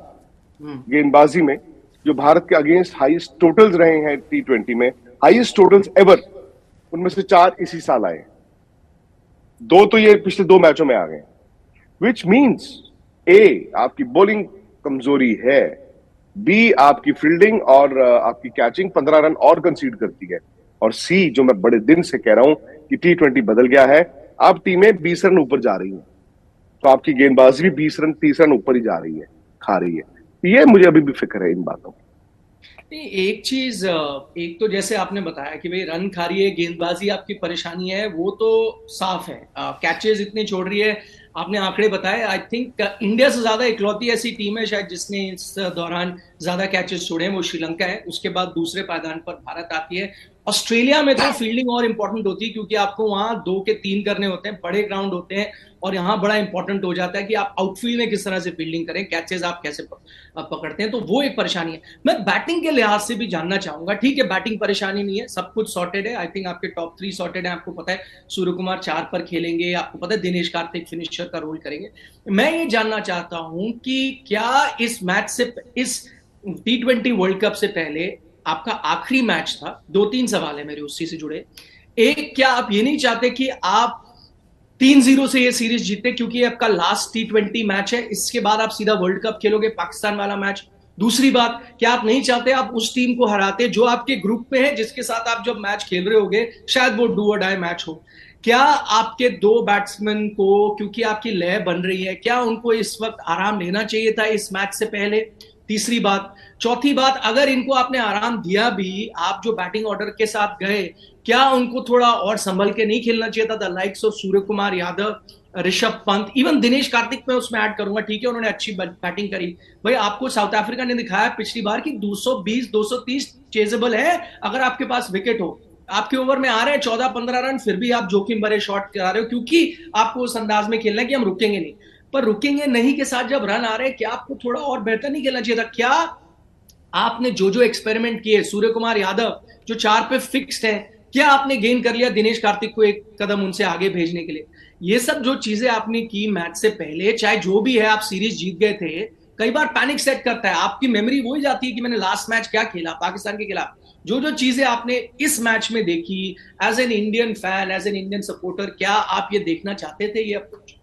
गेंदबाजी में जो भारत के अगेंस्ट हाईएस्ट टोटल्स रहे हैं T20 में, हाईएस्ट टोटल्स एवर, उनमें से 4 इसी साल आए, 2 तो ये पिछले 2 मैचों में आ गए। विच मीन्स ए, आपकी बॉलिंग कमजोरी है, बी, आपकी फील्डिंग और आपकी कैचिंग 15 रन और कंसीड करती है, और सी, जो मैं बड़े दिन से कह रहा हूं कि T20 बदल गया है, आप टीमें 20 रन ऊपर जा रही हैं, तो आपकी गेंदबाजी भी 20 रन 30 रन ऊपर ही जा रही है, खा रही है। ये मुझे अभी भी फिक्र है इन बातों की। एक चीज, एक तो जैसे आपने बताया कि भाई रन खा रही है, गेंदबाजी आपकी परेशानी है, वो तो साफ है। कैचेस इतने छोड़ रही है, आपने आंकड़े बताए। आई थिंक इंडिया से ज्यादा इकलौती ऐसी टीम है शायद जिसने इस दौरान ज्यादा कैचेस छोड़े हैं, वो श्रीलंका है। उसके बाद दूसरे पायदान पर भारत आती है। ऑस्ट्रेलिया में तो फील्डिंग और इंपॉर्टेंट होती है क्योंकि आपको वहां 2 के 3 करने होते हैं, बड़े ग्राउंड होते हैं, और यहाँ बड़ा इंपॉर्टेंट हो जाता है कि आप आउटफील्ड में किस तरह से फील्डिंग करें, कैचेस आप कैसे पकड़ते हैं, तो वो एक परेशानी है। मैं बैटिंग के लिहाज से भी जानना चाहूंगा। ठीक है, बैटिंग परेशानी नहीं है, सब कुछ सॉर्टेड है। आई थिंक आपके टॉप 3 सॉर्टेड है। आपको पता है सूर्य कुमार 4 पर खेलेंगे, आपको पता है दिनेश कार्तिक फिनिशर का रोल करेंगे। मैं ये जानना चाहता हूं कि क्या इस मैच से, इस T20 वर्ल्ड कप से पहले आपका आखिरी मैच था? 2-3 सवाल है मेरे उसी से जुड़े। एक, क्या आप ये नहीं चाहते कि आप 3-0 से ये सीरीज जीते, क्योंकि आपका लास्ट T20 मैच है, इसके बाद आप सीधा वर्ल्ड कप खेलोगे, पाकिस्तान वाला मैच। दूसरी बात, क्या आप नहीं चाहते आप उस टीम को हराते जो आपके ग्रुप में है, जिसके साथ आप जब मैच खेल रहे होगे शायद वो डू और डाई मैच हो? क्या आपके 2 बैट्समैन को, क्योंकि आपकी लय बन रही है, क्या उनको इस वक्त आराम लेना चाहिए था इस मैच से पहले? तीसरी बात। चौथी बात, अगर इनको आपने आराम दिया भी, आप जो बैटिंग ऑर्डर के साथ गए, क्या उनको थोड़ा और संभल के नहीं खेलना चाहिए था? The likes of Surya Kumar Yadav, Rishabh Pant, even Dinesh Karthik मैं उसमें ऐड करूंगा। ठीक है, उन्होंने अच्छी बैटिंग करी। भाई आपको साउथ अफ्रीका ने दिखाया पिछली बार कि 220-230 चेजेबल है अगर आपके पास विकेट हो। आपके ओवर में आ रहे हैं 14-15 रन, फिर भी आप जोखिम भरे शॉट करा रहे हो, क्योंकि आपको उस अंदाज में खेलना है कि हम रुकेंगे नहीं। पर रुकेंगे नहीं के साथ जब रन आ रहे हैं, क्या आपको थोड़ा और बेहतर नहीं खेलना चाहिए था? क्या आपने जो एक्सपेरिमेंट किए, सूर्य कुमार यादव जो 4 पे फिक्स्ड है, क्या आपने गेन कर लिया दिनेश कार्तिक को एक कदम उनसे आगे भेजने के लिए? ये सब जो चीजें आपने की मैच से पहले, चाहे जो भी है, आप सीरीज जीत गए थे। कई बार पैनिक सेट करता है, आपकी मेमोरी वो ही जाती है कि मैंने लास्ट मैच क्या खेला पाकिस्तान के खिलाफ। जो चीजें आपने इस मैच में देखी, as an Indian fan, as an Indian supporter, क्या आप ये देखना चाहते थे ये अप्रोच?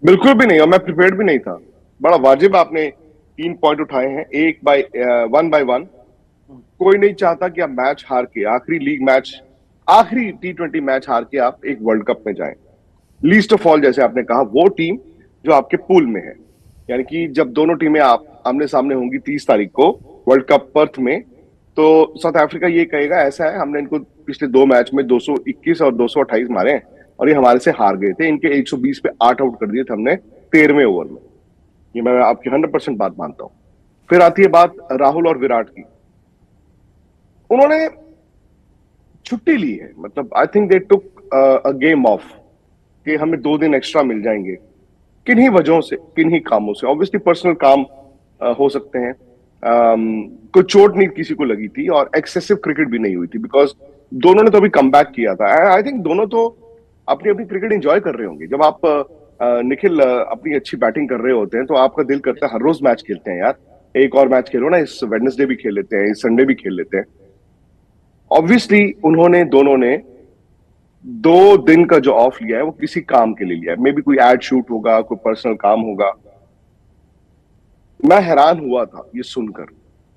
बिल्कुल भी नहीं, और मैं प्रिपेयर्ड भी नहीं था। बड़ा वाजिब आपने 3 पॉइंट उठाए हैं, वन बाय वन। कोई नहीं चाहता कि आप मैच हार के, आखिरी लीग मैच, आखिरी T20 मैच हार के आप एक वर्ल्ड कप में जाएं। लीस्ट ऑफ ऑल, जैसे आपने कहा, वो टीम जो आपके पूल में है, यानी कि जब दोनों टीमें आप आमने सामने होंगी 30 तारीख को वर्ल्ड कप पर्थ में, तो साउथ अफ्रीका ये कहेगा ऐसा है, हमने इनको पिछले 2 मैच में 221 और 228 मारे हैं और ये हमारे से हार गए थे। इनके 120 पे 8 आउट कर दिए थे हमने 13वें ओवर में। ये मैं आपकी 100% बात मानता हूं। फिर आती है बात राहुल और विराट की। उन्होंने छुट्टी ली है, मतलब I think they took a game of, कि हमें 2 दिन एक्स्ट्रा मिल जाएंगे। किन्हीं वजहों से, किन्हीं कामों से, ऑब्वियसली पर्सनल काम हो सकते हैं। कोई चोट नहीं किसी को लगी थी और एक्सेसिव क्रिकेट भी नहीं हुई थी, बिकॉज दोनों ने तो अभी कम बैक किया था। आई थिंक दोनों तो अपनी अपनी क्रिकेट एंजॉय कर रहे होंगे। जब आप निखिल अपनी अच्छी बैटिंग कर रहे होते हैं तो आपका दिल करता है हर रोज मैच खेलते हैं यार, एक और मैच खेलो ना, इस वेडनेसडे भी खेल लेते हैं, इस संडे भी खेल लेते हैं। ऑब्वियसली उन्होंने, दोनों ने 2 दिन का जो ऑफ लिया है वो किसी काम के लिए लिया है। मे बी कोई एड शूट होगा, कोई पर्सनल काम होगा। मैं हैरान हुआ था ये सुनकर,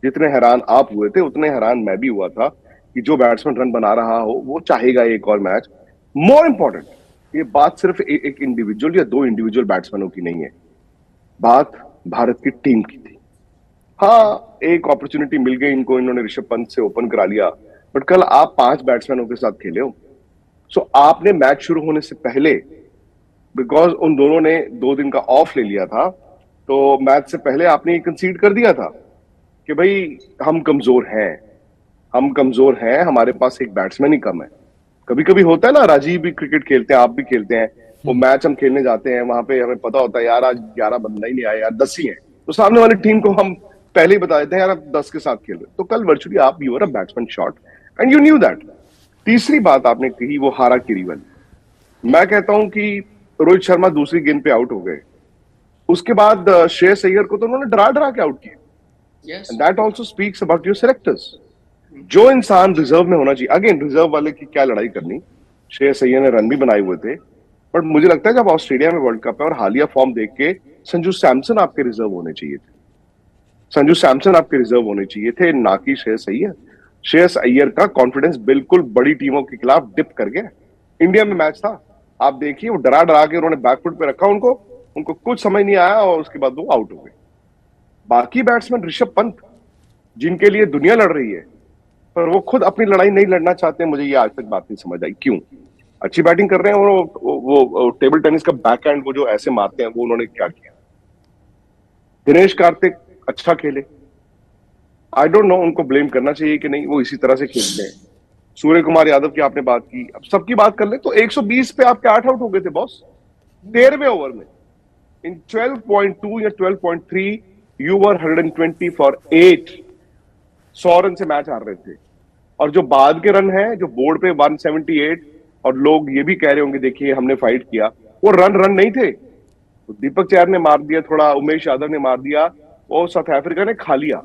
जितने हैरान आप हुए थे उतने हैरान मैं भी हुआ था कि जो बैट्समैन रन बना रहा हो वो चाहेगा एक और मैच। मोर इंपॉर्टेंट, ये बात सिर्फ एक इंडिविजुअल या दो इंडिविजुअल बैट्समैनों की नहीं है, बात भारत की टीम की थी। हाँ, एक अपॉर्चुनिटी मिल गई इनको, इन्होंने ऋषभ पंत से ओपन करा लिया, बट कल आप 5 बैट्समैनों के साथ खेले हो। सो आपने मैच शुरू होने से पहले, बिकॉज उन दोनों ने 2 दिन का ऑफ ले लिया था, तो मैच से पहले आपने कंसीड कर दिया था कि भाई हम कमजोर हैं, हम कमजोर हैं, हमारे पास एक बैट्समैन ही कम है। कभी कभी होता है ना, राजीव भी क्रिकेट खेलते हैं, आप भी खेलते हैं, वो मैच हम खेलने जाते हैं, वहां पे हमें पता होता है यार आज 11 बंदा ही नहीं आया, यार 10 ही है, तो सामने वाली टीम को हम पहले ही बता देते हैं यार आप 10 के साथ खेल रहे। तो कल वर्चुअली आप you are a batsman shot and you knew that. तीसरी बात आपने कही वो हारा कीरी वाली, मैं कहता हूं कि रोहित शर्मा दूसरी गेंद पे आउट हो गए, उसके बाद श्रेयस अय्यर को तो उन्होंने डरा डरा के आउट किया। Yes. And that also speaks about your selectors. जो इंसान रिजर्व में होना चाहिए, अगेन रिजर्व वाले की क्या लड़ाई करनी, श्रेयस अय्यर ने रन भी बनाए हुए थे, बट मुझे लगता है जब ऑस्ट्रेलिया में वर्ल्ड कप है और हालिया फॉर्म देख के संजू सैमसन आपके रिजर्व होने चाहिए थे, संजू सैमसन आपके रिजर्व होने चाहिए थे, ना कि श्रेयस अय्यर। श्रेयस अय्यर का कॉन्फिडेंस बिल्कुल बड़ी टीमों के खिलाफ डिप कर गया। इंडिया में मैच था, आप देखिए वो डरा डरा के उन्होंने बैकफुट पे रखा उनको, उनको कुछ समझ नहीं आया और उसके बाद वो आउट हो गए। बाकी बैट्समैन ऋषभ पंत जिनके लिए दुनिया लड़ रही है, पर वो खुद अपनी लड़ाई नहीं लड़ना चाहते, मुझे ये आज तक बात नहीं समझ आई क्यों। अच्छी बैटिंग कर रहे हैं, वो टेबल टेनिस का बैक हैंड वो जो ऐसे मारते हैं, वो उन्होंने क्या किया। दिनेश कार्तिक अच्छा खेले, आई डोंट नो उनको ब्लेम करना चाहिए कि नहीं, वो इसी तरह से खेलते हैं। सूर्य कुमार यादव की आपने बात की, अब सबकी बात कर ले तो 120 पे आपके 8 आउट हो गए थे बॉस 13वें ओवर में। इन 12.2 या 12.3 यू वर 120 फॉर 8, 100 रन से मैच हार रहे थे। और जो बाद के रन है जो बोर्ड पे 178, और लोग ये भी कह रहे होंगे देखिए हमने फाइट किया, वो रन नहीं थे, तो दीपक चहर ने मार दिया थोड़ा, उमेश यादव ने मार दिया, और साउथ अफ्रीका ने खा लिया।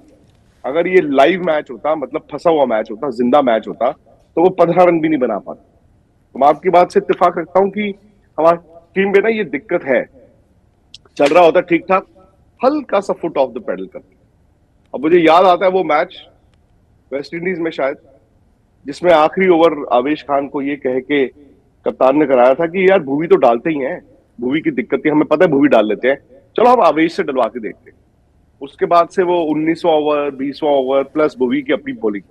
अगर ये लाइव मैच होता, मतलब फंसा हुआ मैच होता, जिंदा मैच होता, तो वो 15 रन भी नहीं बना पाता। तो मैं आपकी बात से इत्तेफाक रखता हूं कि हमारी टीम में ना ये दिक्कत है, चल रहा होता ठीक ठाक, हल्का सा फुट ऑफ द पेडल करते। अब मुझे याद आता है वो मैच वेस्ट इंडीज में शायद, जिसमें आखिरी ओवर आवेश खान को ये कह के कप्तान ने कराया था कि यार भुवी तो डालते ही हैं, भुवी की दिक्कत थी, हमें पता है भुवी डाल लेते हैं, चलो हम आवेश से डलवा के देखते हैं। उसके बाद से वो 19वां ओवर 20वां ओवर प्लस भुवी की अपनी बॉलिंग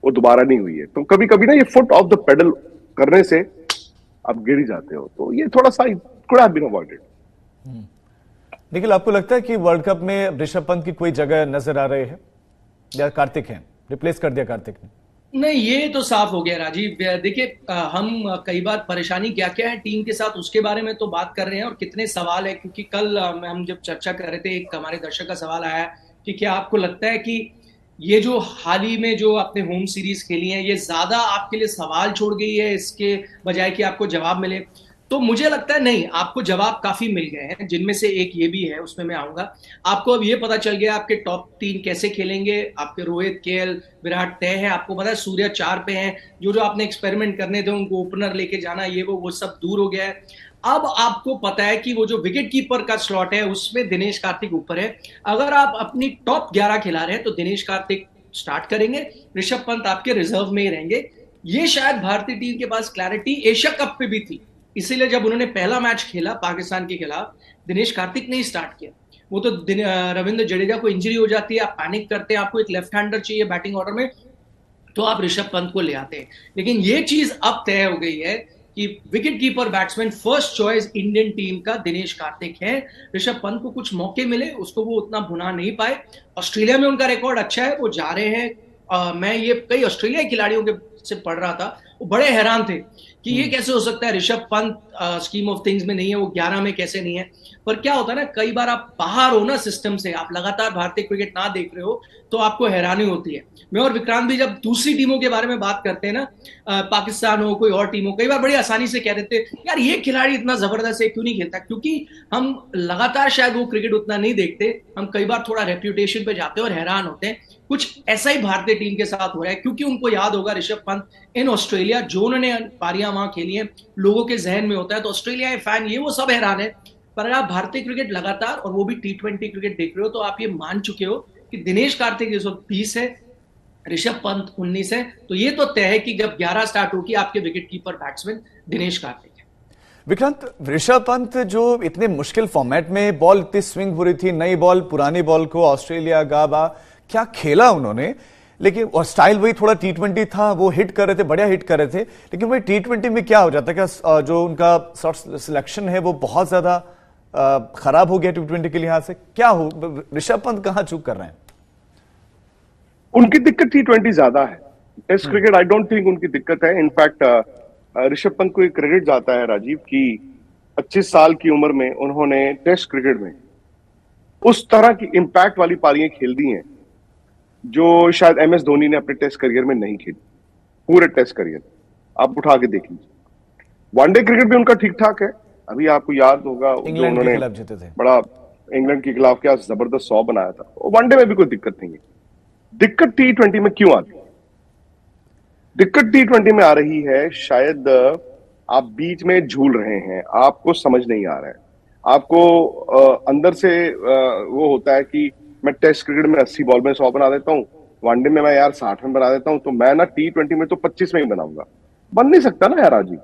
वो दोबारा नहीं हुई है। तो कभी कभी ना ये फुट ऑफ द पेडल करने से आप गिर ही जाते हो, तो ये थोड़ा सा could have been avoided. Nikhil, आपको लगता है कि वर्ल्ड कप में ऋषभ पंत की कोई जगह नजर आ रहे हैं या कार्तिक हैं, रिप्लेस कर दिया कार्तिक ने? नहीं, ये तो साफ हो गया राजीव। देखिए, हम कई बार परेशानी क्या क्या है टीम के साथ उसके बारे में तो बात कर रहे हैं, और कितने सवाल है, क्योंकि कल हम जब चर्चा कर रहे थे, एक हमारे दर्शक का सवाल आया कि क्या आपको लगता है कि ये जो हाल ही में जो आपने होम सीरीज खेली है, ये ज्यादा आपके लिए सवाल छोड़ गई है इसके बजाय कि आपको जवाब मिले? तो मुझे लगता है नहीं, आपको जवाब काफी मिल गए हैं, जिनमें से एक ये भी है, उसमें मैं आऊंगा। आपको अब ये पता चल गया आपके टॉप 3 कैसे खेलेंगे, आपके रोहित, केएल, विराट तय है, आपको पता है सूर्य 4 पे हैं, जो आपने एक्सपेरिमेंट करने थे उनको ओपनर लेके जाना, ये वो सब दूर हो गया है। अब आपको पता है कि वो जो विकेट कीपर का स्लॉट है उसमें दिनेश कार्तिक ऊपर है। अगर आप अपनी टॉप 11 खिला रहे हैं तो दिनेश कार्तिक स्टार्ट करेंगे, ऋषभ पंत आपके रिजर्व में ही रहेंगे। ये शायद भारतीय टीम के पास क्लैरिटी एशिया कप पे भी थी, इसीलिए जब उन्होंने पहला मैच खेला पाकिस्तान के खिलाफ, दिनेश कार्तिक ने ही स्टार्ट किया। वो तो रविंद्र जडेजा को इंजरी हो जाती है, आप पैनिक करते हैं, आपको एक लेफ्ट हैंडर चाहिए बैटिंग ऑर्डर में, तो आप ऋषभ पंत को ले आते हैं। लेकिन ये चीज अब तय हो गई है कि wicket keeper batsman first choice Indian team का दिनेश कार्तिक है। ऋषभ पंत को कुछ मौके मिले, उसको वो उतना भुना नहीं पाए। ऑस्ट्रेलिया में उनका रिकॉर्ड अच्छा है, वो जा रहे हैं। मैं ये कई ऑस्ट्रेलियाई खिलाड़ियों के से पढ़ रहा था, वो बड़े हैरान थे कि ये कैसे हो सकता है, Rishabh Pant scheme of things में नहीं है, वो 11 में कैसे नहीं है। पर क्या होता है ना, कई बार आप बाहर हो ना सिस्टम से, आप लगातार भारतीय क्रिकेट ना देख रहे हो, तो आपको हैरानी होती है। मैं और विक्रांत भी जब दूसरी टीमों के बारे में बात करते हैं ना, पाकिस्तान हो कोई और टीम हो, कई बार बड़ी आसानी से कह देते यार ये खिलाड़ी इतना जबरदस्त है, क्यों नहीं खेलता, क्योंकि हम लगातार शायद वो क्रिकेट उतना नहीं देखते। हम कई बार थोड़ा रेप्यूटेशन पे जाते हैं और हैरान होते हैं। कुछ ऐसा ही भारतीय टीम के साथ हो रहा है, क्योंकि उनको याद होगा ऋषभ पंत इन ऑस्ट्रेलिया, जो उन्होंने पारियां वहां खेली हैं, लोगों के जहन में होता है। तो ऑस्ट्रेलिया फैन ये वो सब हैरान है, पर अगर आप भारतीय क्रिकेट लगातार और वो भी T20 क्रिकेट देख रहे हो तो आप ये मान चुके हो कि दिनेश कार्तिक इस वक्त 20 है, ऋषभ पंत 19 है, तो ये तो तय है कि जब 11 स्टार्ट होगी आपके wicket keeper batsman Dinesh Karthik है। विक्रांत, ऋषभ पंत जो इतने मुश्किल फॉर्मेट में बॉल इतनी स्विंग हो रही थी, नई बॉल पुरानी बॉल को ऑस्ट्रेलिया गाबा, क्या खेला उन्होंने, लेकिन और स्टाइल वही थोड़ा T20 था, वो हिट कर रहे थे, बढ़िया हिट कर रहे थे, लेकिन वही T20 में क्या हो जाता है, क्या जो उनका शॉट सिलेक्शन है वो बहुत ज्यादा खराब हो गया T20 के लिहाज से, क्या हो, ऋषभ पंत कहां चूक कर रहे हैं? उनकी दिक्कत T20 ज्यादा है। Test cricket I don't think उनकी दिक्कत है। इनफैक्ट ऋषभ पंत को एक क्रेडिट जाता है राजीव की 25 साल की उम्र में उन्होंने टेस्ट क्रिकेट में उस तरह की इंपैक्ट वाली पारियां खेल दी हैं जो शायद MS धोनी ने अपने टेस्ट करियर में नहीं खेली, पूरे टेस्ट करियर। आप उठा के देख लीजिए। वनडे क्रिकेट भी उनका ठीक ठाक है। अभी आपको याद होगा जो उन्होंने जीते थे, बड़ा इंग्लैंड के खिलाफ क्या जबरदस्त 100 बनाया था। वनडे में भी कोई दिक्कत नहीं है। दिक्कत T20 में क्यों आती है? दिक्कत T20 में आ रही है, शायद आप बीच में झूल रहे हैं, आपको समझ नहीं आ रहा है, आपको अंदर से वो होता है कि मैं टेस्ट क्रिकेट में 80 बॉल में 100 बना देता हूं, वनडे में मैं यार 60 रन बना देता हूं, तो मैं ना T20 में तो 25 में ही बनाऊंगा। बन नहीं सकता ना यार राजीव,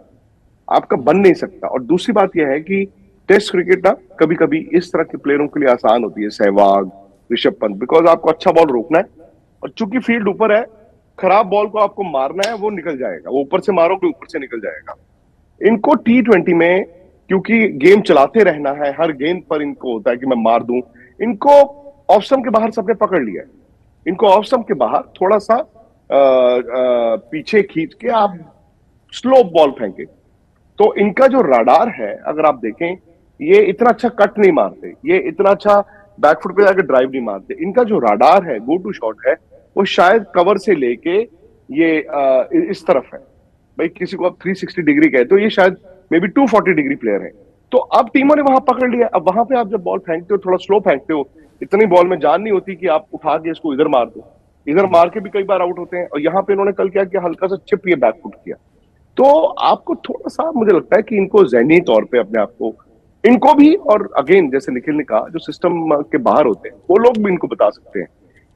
आपका बन नहीं सकता। और दूसरी बात यह है कि टेस्ट क्रिकेट ना कभी कभी इस तरह के प्लेयरों के लिए आसान होती है, सहवाग, ऋषभ पंत, बिकॉज आपको अच्छा बॉल रोकना है और चूंकि फील्ड ऊपर है, खराब बॉल को आपको मारना है, वो निकल जाएगा, वो ऊपर से मारोगे ऊपर से निकल जाएगा। इनको T20 में क्योंकि गेम चलाते रहना है, हर गेंद पर इनको होता है कि मैं मार दूं, इनको ऑफ स्टंप के बाहर सबने पकड़ लिया है। इनको ऑफ स्टंप के बाहर थोड़ा सा पीछे खींच के आप स्लो बॉल फेंके तो इनका जो राडार है, अगर आप देखें, ये इतना अच्छा कट नहीं मारते, ये इतना अच्छा बैकफुट पे जाकर ड्राइव नहीं मारते। इनका जो राडार है, गो टू शॉट है, वो शायद कवर से लेके ये इस तरफ है। भाई किसी को आप 360 डिग्री कहे तो ये शायद मे बी 240 डिग्री प्लेयर है। तो अब टीमों ने वहां पकड़ लिया। अब वहां पे आप जब बॉल फेंकते हो, थोड़ा स्लो फेंकते हो, इतनी बॉल में जान नहीं होती कि आप उठा के इसको इधर मार दो। इधर मार के भी कई बार आउट होते हैं। और यहाँ पे इन्होंने कल क्या किया, हल्का सा चिप ये बैकफुट किया। तो आपको थोड़ा सा मुझे लगता है कि इनको ज़हनी तौर पे अपने आप को, इनको भी, और अगेन जैसे निखिल ने कहा, जो सिस्टम के बाहर होते हैं वो लोग भी इनको बता सकते हैं।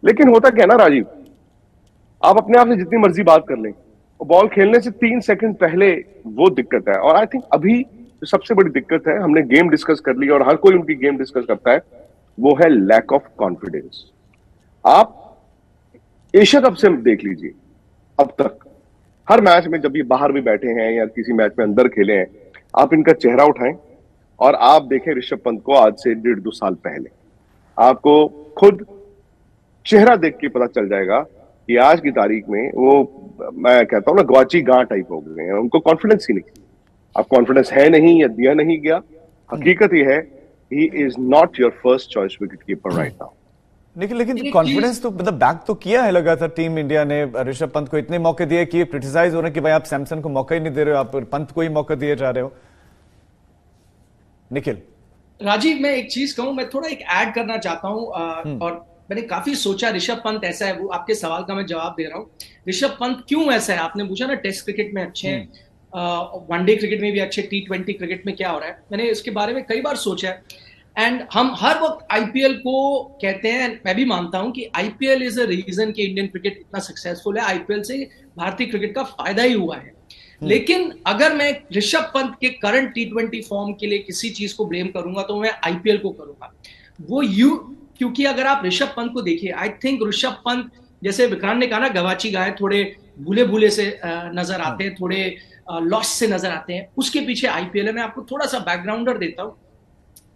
लेकिन होता क्या है ना राजीव, आप अपने आप से जितनी मर्जी बात कर लें, बॉल खेलने से 3 सेकंड पहले वो दिक्कत है। और आई थिंक अभी जो सबसे बड़ी दिक्कत है, हमने गेम डिस्कस कर ली और हर कोई उनकी गेम डिस्कस करता है, वो है लैक ऑफ कॉन्फिडेंस। आप एशिया कप से देख लीजिए, अब तक हर मैच में जब ये बाहर भी बैठे हैं या किसी मैच में अंदर खेले हैं, आप इनका चेहरा उठाएं और आप देखें ऋषभ पंत को आज से 1.5-2 साल पहले, आपको खुद चेहरा देख के पता चल जाएगा कि आज की तारीख में वो, मैं कहता हूं ना, ग्वाची गां टाइप हो गए हैं। उनको कॉन्फिडेंस ही नहीं। अब कॉन्फिडेंस है नहीं या दिया नहीं गया, हकीकत ये है, he is not your first choice wicket keeper right now. लेकिन कॉन्फिडेंस तो मतलब बैक तो किया है लगातार टीम इंडिया ने। ऋषभ पंत को इतने मौके दिए कि क्रिटिसाइज हो रहे हैं कि भाई आप सैमसन को मौका ही नहीं दे रहे हो, आप पंत को ही मौका दिए जा रहे हो। निखिल, राजीव, मैं एक चीज कहूं, मैं थोड़ा एक ऐड करना चाहता हूं और मैंने काफी सोचा ऋषभ पंत ऐसा है, वो आपके सवाल का मैं जवाब दे रहा हूं। ऋषभ पंत क्यों ऐसा है, आपने पूछा ना, टेस्ट क्रिकेट में अच्छे हैं, वनडे क्रिकेट में भी अच्छे, T20 क्रिकेट में क्या हो रहा है, मैंने इसके बारे में कई बार सोचा है। एंड हम हर वक्त आईपीएल को कहते हैं, मैं भी मानता हूं कि आईपीएल इज अ रीजन कि इंडियन क्रिकेट इतना सक्सेसफुल है, आईपीएल से भारतीय क्रिकेट का फायदा ही हुआ है। लेकिन अगर मैं ऋषभ पंत के करंट T20 फॉर्म के लिए किसी चीज को ब्लेम करूंगा तो मैं आईपीएल को करूंगा। वो क्योंकि अगर आप ऋषभ पंत को देखिए, आई थिंक ऋषभ पंत, जैसे विक्रांत ने कहा ना, गवाची गाय, थोड़े भूले भूले से नजर आते हैं, थोड़े लॉस से नजर आते हैं। उसके पीछे आईपीएल है। मैं आपको थोड़ा सा बैकग्राउंडर देता हूं।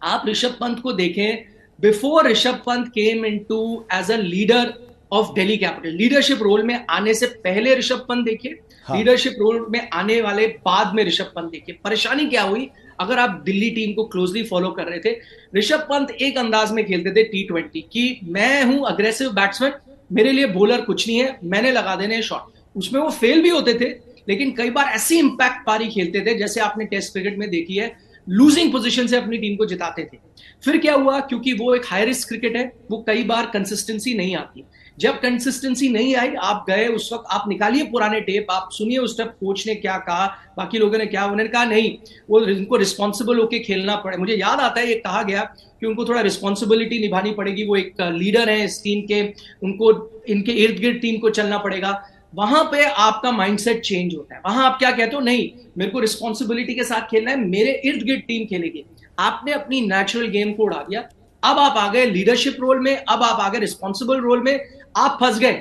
आप ऋषभ पंत को देखें, before Rishabh Pant came into as a leader of Delhi capital, leadership role में आने से पहले ऋषभ पंत देखिए, लीडरशिप रोल में आने वाले बाद में ऋषभ पंत देखिए। परेशानी क्या हुई, अगर आप दिल्ली टीम को क्लोजली फॉलो कर रहे थे, ऋषभ पंत एक अंदाज में खेलते थे T20 कि मैं हूं अग्रेसिव बैट्समैन, मेरे लिए बॉलर कुछ नहीं है, मैंने लगा देने शॉट। उसमें वो फेल भी होते थे, लेकिन कई बार ऐसी इंपैक्ट पारी खेलते थे जैसे आपने टेस्ट क्रिकेट में देखी है, लूजिंग पोजीशन से अपनी टीम को जिताते थे। फिर क्या हुआ, क्योंकि वो एक हाई रिस्क क्रिकेट है, वो कई बार कंसिस्टेंसी नहीं आती। जब कंसिस्टेंसी नहीं आई, आप गए उस वक्त, आप निकालिए पुराने टेप, आप सुनिए उस टाइम कोच ने क्या कहा, बाकी लोगों ने क्या, उन्होंने कहा नहीं, वो उनको रिस्पॉन्सिबल होके खेलना पड़े। मुझे याद आता है ये कहा गया कि उनको थोड़ा रिस्पॉन्सिबिलिटी निभानी पड़ेगी, वो एक लीडर है इस टीम के, उनको इनके इर्द गिर्द टीम को चलना पड़ेगा। वहां पे आपका माइंडसेट चेंज होता है। वहां आप क्या कहते हो, नहीं मेरे को रिस्पॉन्सिबिलिटी के साथ खेलना है, मेरे इर्द गिर्द टीम खेलेगी। आपने अपनी नेचुरल गेम को उड़ा दिया। अब आप आ गए लीडरशिप रोल में, अब आप आ गए रिस्पॉन्सिबल रोल में। आप फंस गए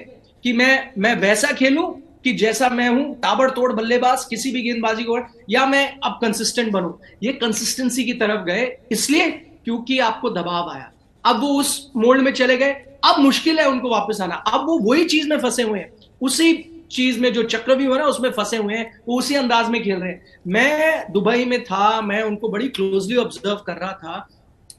कि मैं वैसा खेलूं कि जैसा मैं हूं, ताबड़तोड़ बल्लेबाज किसी भी गेंदबाजी को, या मैं अब कंसिस्टेंट बनूं। ये कंसिस्टेंसी की तरफ गए इसलिए क्योंकि आपको दबाव आया। अब वो उस मोल्ड में चले गए, अब मुश्किल है उनको वापस आना। अब वो वही चीज में फंसे हुए हैं, उसी चीज में जो चक्रव्यूह है ना उसमें फंसे हुए हैं, वो उसी अंदाज में खेल रहे हैं। मैं दुबई में था, मैं उनको बड़ी क्लोजली ऑब्जर्व कर रहा था।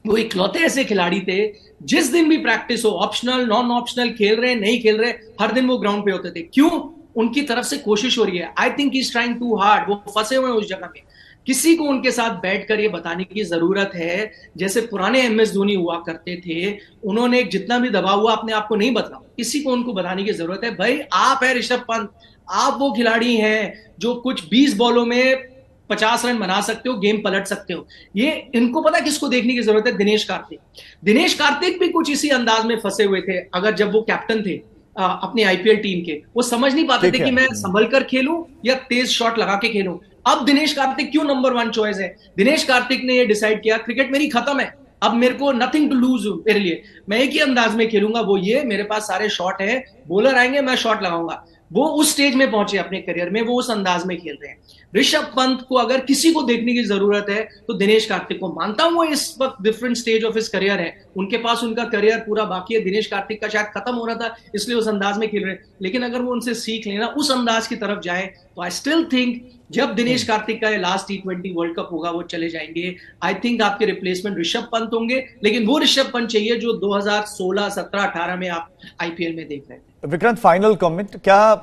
वो इकलौते ऐसे खिलाड़ी थे, जिस दिन भी प्रैक्टिस हो, ऑप्शनल नॉन ऑप्शनल, खेल रहे नहीं खेल रहे, हर दिन वो ग्राउंड पे होते थे। क्यों? उनकी तरफ से कोशिश हो रही है। I think is trying too hard. वो फंसे हुए हैं उस जगह में। किसी को उनके साथ बैठकर ये बताने की जरूरत है, जैसे पुराने एमएस धोनी हुआ करते थे, उन्होंने जितना भी दबाव हुआ अपने आप को नहीं बदला। किसी को उनको बताने की जरूरत है, भाई आप है ऋषभ पंत, आप वो खिलाड़ी हैं जो कुछ 20 बॉलों में 50 रन बना सकते हो, गेम पलट सकते हो। ये इनको पता है किसको देखने की जरूरत है, दिनेश कार्तिक। दिनेश कार्तिक भी कुछ इसी अंदाज में फंसे हुए थे। अगर जब वो कैप्टन थे अपनी आईपीएल टीम के, वो समझ नहीं पाते थे कि मैं संभल कर खेलूं या तेज शॉट लगा के खेलूं। अब दिनेश कार्तिक क्यों नंबर 1 चॉइस है? दिनेश कार्तिक ने ये डिसाइड किया, क्रिकेट मेरी खत्म है, अब मेरे को नथिंग टू लूज मेरे लिए, मैं एक ही अंदाज में खेलूंगा, वो ये मेरे पास सारे शॉट है, बॉलर आएंगे मैं शॉट लगाऊंगा। वो उस स्टेज में पहुंचे अपने करियर में, वो उस अंदाज में खेल रहे हैं। ऋषभ पंत को अगर किसी को देखने की जरूरत है तो दिनेश कार्तिक को। मानता हूं वो इस वक्त different stage of his career है, उनके पास उनका करियर पूरा बाकी है। दिनेश कार्तिक का शायद खत्म हो रहा था इसलिए उस अंदाज में खेल रहे हैं, लेकिन अगर वो उनसे सीख लेना, उस अंदाज की तरफ जाए, तो आई स्टिल थिंक जब दिनेश कार्तिक का लास्ट T20 वर्ल्ड कप होगा वो चले जाएंगे। आई थिंक आपके रिप्लेसमेंट ऋषभ पंत होंगे, लेकिन वो ऋषभ पंत चाहिए जो 2016, 17, 18 में आप आईपीएल में देख रहे थे। विक्रांत, फाइनल कमेंट, क्या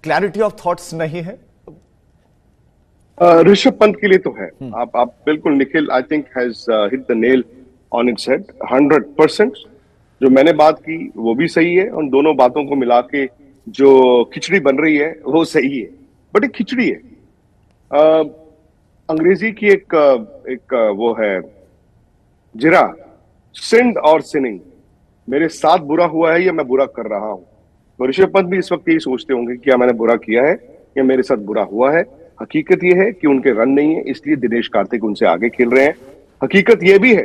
क्लैरिटी ऑफ थॉट्स नहीं है? ऋषभ पंत के लिए तो है। आप बिल्कुल, Nikhil I think has hit the nail on its head 100%। जो मैंने बात की वो भी सही है, और दोनों बातों को मिला के जो खिचड़ी बन रही है वो सही है, बट एक खिचड़ी है। अंग्रेजी की एक वो है जिरा, सिंड और सिनिंग, मेरे साथ बुरा हुआ है या मैं बुरा कर रहा हूं। तो ऋषभ पंत भी इस वक्त यही सोचते होंगे कि क्या मैंने बुरा किया है या मेरे साथ बुरा हुआ है। हकीकत यह है कि उनके रन नहीं है, इसलिए दिनेश कार्तिक उनसे आगे खेल रहे हैं। हकीकत यह भी है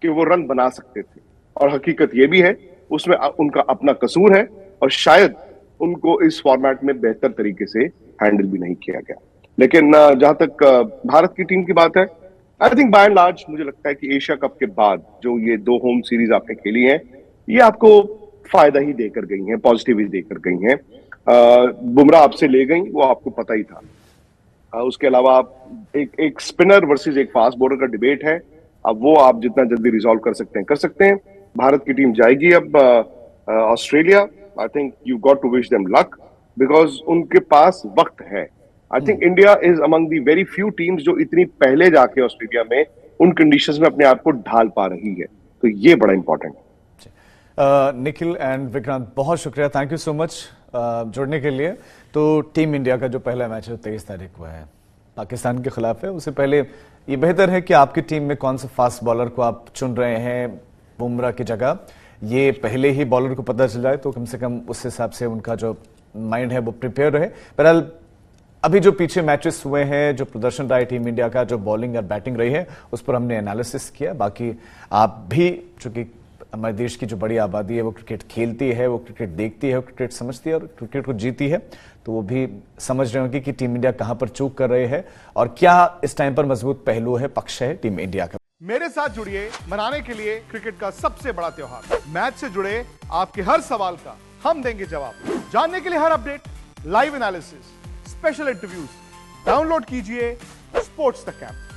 कि वो रन बना सकते थे, और हकीकत यह भी है उसमें उनका अपना कसूर है, और शायद उनको इस फॉर्मेट में बेहतर तरीके से हैंडल भी नहीं किया गया। लेकिन जहां तक भारत की टीम की बात है, I think by and large मुझे लगता है कि एशिया कप के बाद जो ये 2 होम सीरीज आपने खेली हैं, ये आपको फायदा ही देकर गई हैं, पॉजिटिव ही देकर गई हैं। बुमराह आपसे ले गई, वो आपको पता ही था। उसके अलावा आप एक स्पिनर वर्सेस एक फास्ट बॉलर का डिबेट है, अब वो आप जितना जल्दी रिजॉल्व कर सकते हैं कर सकते हैं। भारत की टीम जाएगी अब Australia. I think you got to wish them luck, because उनके पास वक्त है। I think India is among the very few teams जो इतनी पहले जाके ऑस्ट्रेलिया में उन कंडीशंस में अपने आप को ढाल पा रही है, तो ये बड़ा इंपॉर्टेंट है। निखिल एंड विक्रांत, बहुत शुक्रिया, थैंक यू सो मच जुड़ने के लिए। तो टीम इंडिया का जो पहला मैच है 23 तारीख को है, पाकिस्तान के खिलाफ है। उससे पहले ये बेहतर है कि आपकी टीम में कौन सा फास्ट बॉलर को आप चुन रहे हैं बुमराह की जगह, ये पहले ही बॉलर को पता चल जाए तो कम से कम उस हिसाब से उनका जो माइंड है वो प्रिपेयर रहे। बहरहाल अभी जो पीछे मैचेस हुए हैं, जो प्रदर्शन रहा है टीम इंडिया का, जो बॉलिंग और बैटिंग रही है, उस पर हमने एनालिसिस किया। बाकी आप भी, चूंकि हमारे देश की जो बड़ी आबादी है वो क्रिकेट खेलती है, वो क्रिकेट देखती है, वो क्रिकेट समझती है और क्रिकेट को जीती है, तो वो भी समझ रहे होंगे कि टीम इंडिया कहां पर चूक कर रहे हैं और क्या इस टाइम पर मजबूत पहलू है, पक्ष है टीम इंडिया का। मेरे साथ जुड़िए मनाने के लिए क्रिकेट का सबसे बड़ा त्योहार। मैच से जुड़े आपके हर सवाल का हम देंगे जवाब। जानने के लिए हर update, live analysis, special interviews, download कीजिए स्पोर्ट्स तक ऐप।